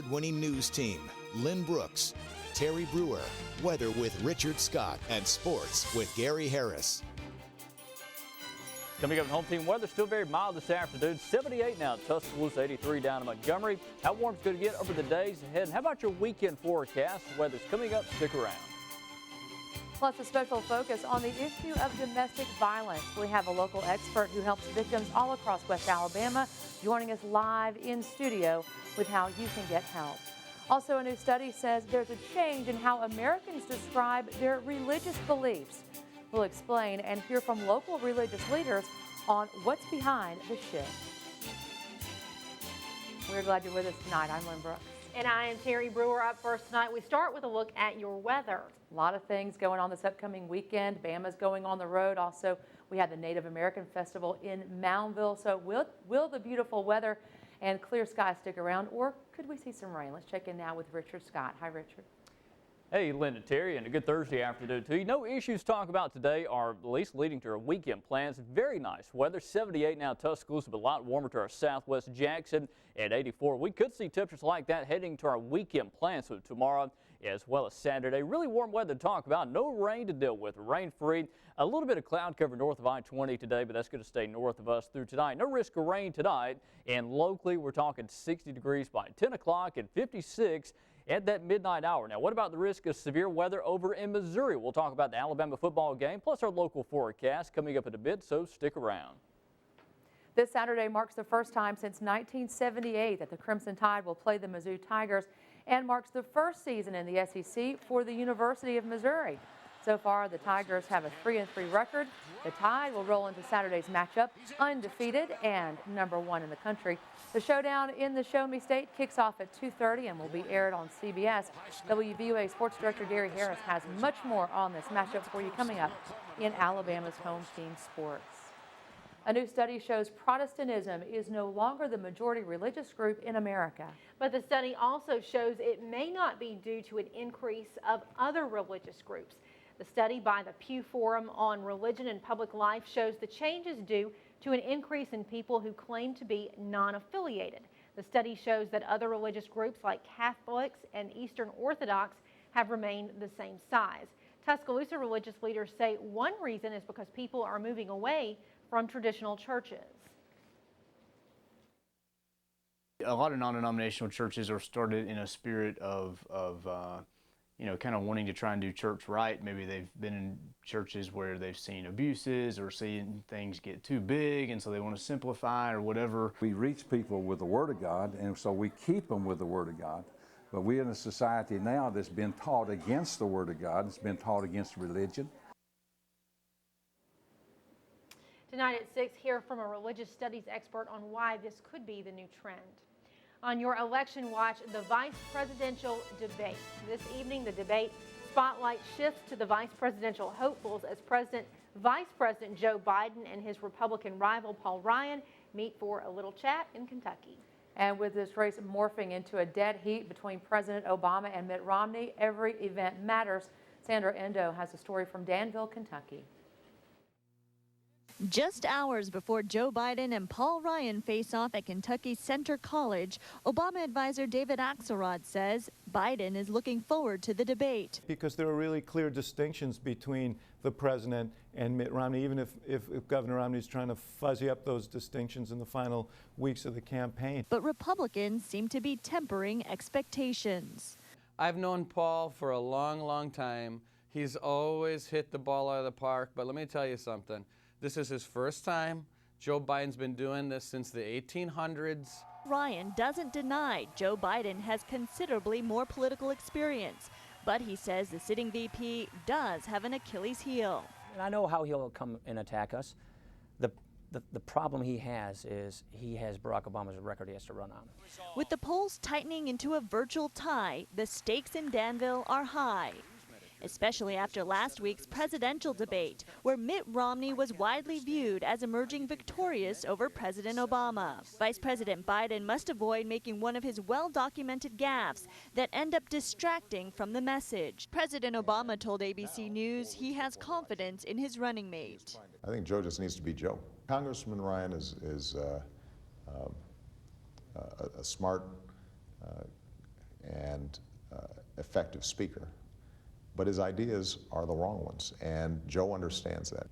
Winning news team, Lynn Brooks, Terry Brewer, weather with Richard Scott, and sports with Gary Harris. Coming up in home team weather, still very mild this afternoon. 78 now at Tuscaloosa, 83 down in Montgomery. How warm's going to get over the days ahead? And how about your weekend forecast? Weather's coming up. Stick around. Plus, a special focus on the issue of domestic violence. We have a local expert who helps victims all across West Alabama joining us live in studio with how you can get help. Also, a new study says there's a change in how Americans describe their religious beliefs. We'll explain and hear from local religious leaders on what's behind the shift. We're glad you're with us tonight. I'm Lynn Brooks. And I am Terry Brewer. Up first tonight, we start with a look at your weather. A lot of things going on this upcoming weekend. Bama's going on the road. Also, we have the Native American Festival in Moundville. So will the beautiful weather and clear skies stick around, or could we see some rain? Let's check in now with Richard Scott. Hi, Richard. Hey, Lynn and Terry, and a good Thursday afternoon to you. No issues to talk about today, or at least leading to our weekend plans. Very nice weather, 78 now Tuscaloosa, but a lot warmer to our southwest Jackson at 84. We could see temperatures like that heading to our weekend plans, so tomorrow as well as Saturday. Really warm weather to talk about. No rain to deal with, rain-free. A little bit of cloud cover north of I-20 today, but that's going to stay north of us through tonight. No risk of rain tonight, and locally we're talking 60 degrees by 10 o'clock and 56 at that midnight hour. Now, what about the risk of severe weather over in Missouri? We'll talk about the Alabama football game, plus our local forecast coming up in a bit, so stick around. This Saturday marks the first time since 1978 that the Crimson Tide will play the Mizzou Tigers, and marks the first season in the SEC for the University of Missouri. So far, the Tigers have a 3-3 record. The Tide will roll into Saturday's matchup undefeated and #1 in the country. The showdown in the Show Me State kicks off at 2:30 and will be aired on CBS. WVUA Sports Director Gary Harris has much more on this matchup for you coming up in Alabama's home team sports. A new study shows Protestantism is no longer the majority religious group in America. But the study also shows it may not be due to an increase of other religious groups. The study by the Pew Forum on Religion and Public Life shows the change is due to an increase in people who claim to be non-affiliated. The study shows that other religious groups like Catholics and Eastern Orthodox have remained the same size. Tuscaloosa religious leaders say one reason is because people are moving away from traditional churches. A lot of non-denominational churches are started in a spirit of kind of wanting to try and do church right. Maybe they've been in churches where they've seen abuses or seen things get too big, and so they want to simplify or whatever. We reach people with the Word of God, and so we keep them with the Word of God. But we're in a society now that's been taught against the Word of God. It's been taught against religion. Tonight at 6, hear from a religious studies expert on why this could be the new trend. On your election watch, the vice presidential debate. This evening, the debate spotlight shifts to the vice presidential hopefuls as Vice President Joe Biden and his Republican rival Paul Ryan meet for a little chat in Kentucky. And with this race morphing into a dead heat between President Obama and Mitt Romney, every event matters. Sandra Endo has a story from Danville, Kentucky. Just hours before Joe Biden and Paul Ryan face off at Kentucky Center College, Obama advisor David Axelrod says Biden is looking forward to the debate. Because there are really clear distinctions between the president and Mitt Romney, even if Governor Romney is trying to fuzzy up those distinctions in the final weeks of the campaign. But Republicans seem to be tempering expectations. I've known Paul for a long, long time. He's always hit the ball out of the park, but let me tell you something. This is his first time. Joe Biden's been doing this since the 1800s. Ryan doesn't deny Joe Biden has considerably more political experience, but he says the sitting VP does have an Achilles heel. And I know how he'll come and attack us. The problem he has is he has Barack Obama's record he has to run on. With the polls tightening into a virtual tie, the stakes in Danville are high, especially after last week's presidential debate, where Mitt Romney was widely viewed as emerging victorious over President Obama. Vice President Biden must avoid making one of his well-documented gaffes that end up distracting from the message. President Obama told ABC News he has confidence in his running mate. I think Joe just needs to be Joe. Congressman Ryan is a smart effective speaker, but his ideas are the wrong ones, and Joe understands that.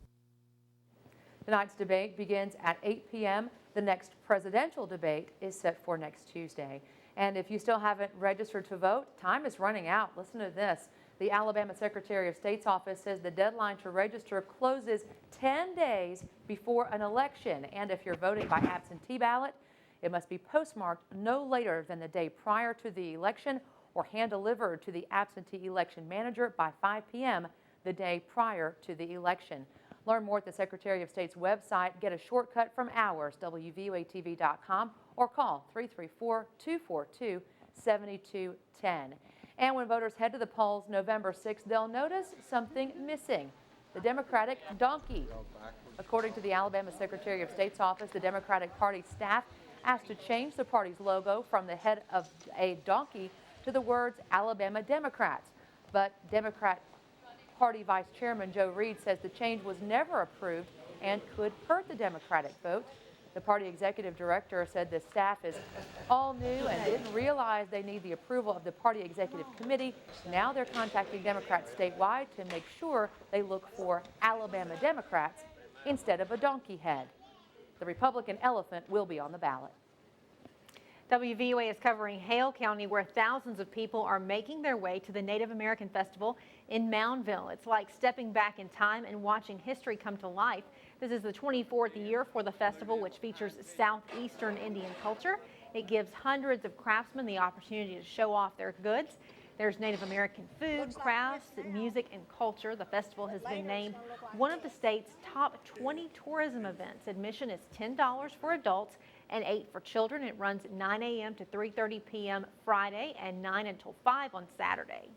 Tonight's debate begins at 8 p.m. The next presidential debate is set for next Tuesday. And if you still haven't registered to vote, time is running out. Listen to this. The Alabama Secretary of State's office says the deadline to register closes 10 days before an election. And if you're voting by absentee ballot, it must be postmarked no later than the day prior to the election or hand-delivered to the absentee election manager by 5 p.m. the day prior to the election. Learn more at the Secretary of State's website. Get a shortcut from ours, WVUATV.com, or call 334-242-7210. And when voters head to the polls November 6th, they'll notice something missing: the Democratic donkey. According to the Alabama Secretary of State's office, the Democratic Party staff asked to change the party's logo from the head of a donkey to the words Alabama Democrats. But Democrat Party Vice Chairman Joe Reed says the change was never approved and could hurt the Democratic vote. The party executive director said the staff is all new and didn't realize they need the approval of the party executive committee. Now they're contacting Democrats statewide to make sure they look for Alabama Democrats instead of a donkey head. The Republican elephant will be on the ballot. WVUA is covering Hale County, where thousands of people are making their way to the Native American Festival in Moundville. It's like stepping back in time and watching history come to life. This is the 24th year for the festival, which features southeastern Indian culture. It gives hundreds of craftsmen the opportunity to show off their goods. There's Native American food, crafts, music, and culture. The festival has been named one of the state's top 20 tourism events. Admission is $10 for adults and $8 for children. It runs 9 a.m. to 3:30 p.m. Friday and 9 until 5 on Saturday.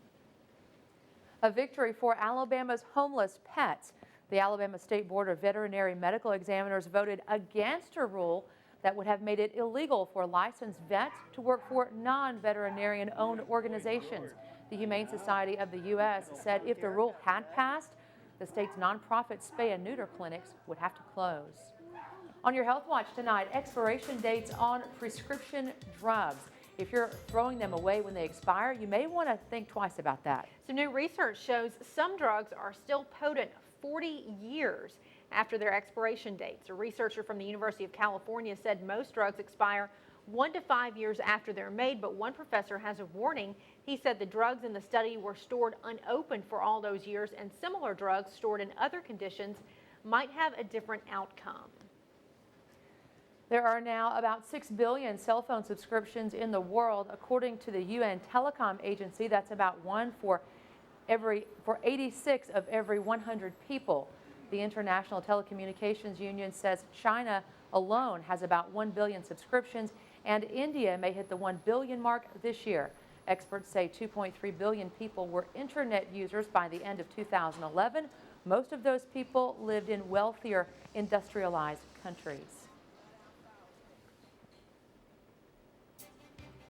A victory for Alabama's homeless pets. The Alabama State Board of Veterinary Medical Examiners voted against a rule that would have made it illegal for licensed vets to work for non-veterinarian-owned organizations. The Humane Society of the U.S. said if the rule had passed, the state's nonprofit spay and neuter clinics would have to close. On your Health Watch tonight, expiration dates on prescription drugs. If you're throwing them away when they expire, you may want to think twice about that. Some new research shows some drugs are still potent 40 years after their expiration dates. A researcher from the University of California said most drugs expire 1 to 5 years after they're made, but one professor has a warning. He said the drugs in the study were stored unopened for all those years, and similar drugs stored in other conditions might have a different outcome. There are now about 6 billion cell phone subscriptions in the world, according to the UN Telecom Agency. That's about one for 86 of every 100 people. The International Telecommunications Union says China alone has about 1 billion subscriptions, and India may hit the 1 billion mark this year. Experts say 2.3 billion people were internet users by the end of 2011. Most of those people lived in wealthier, industrialized countries.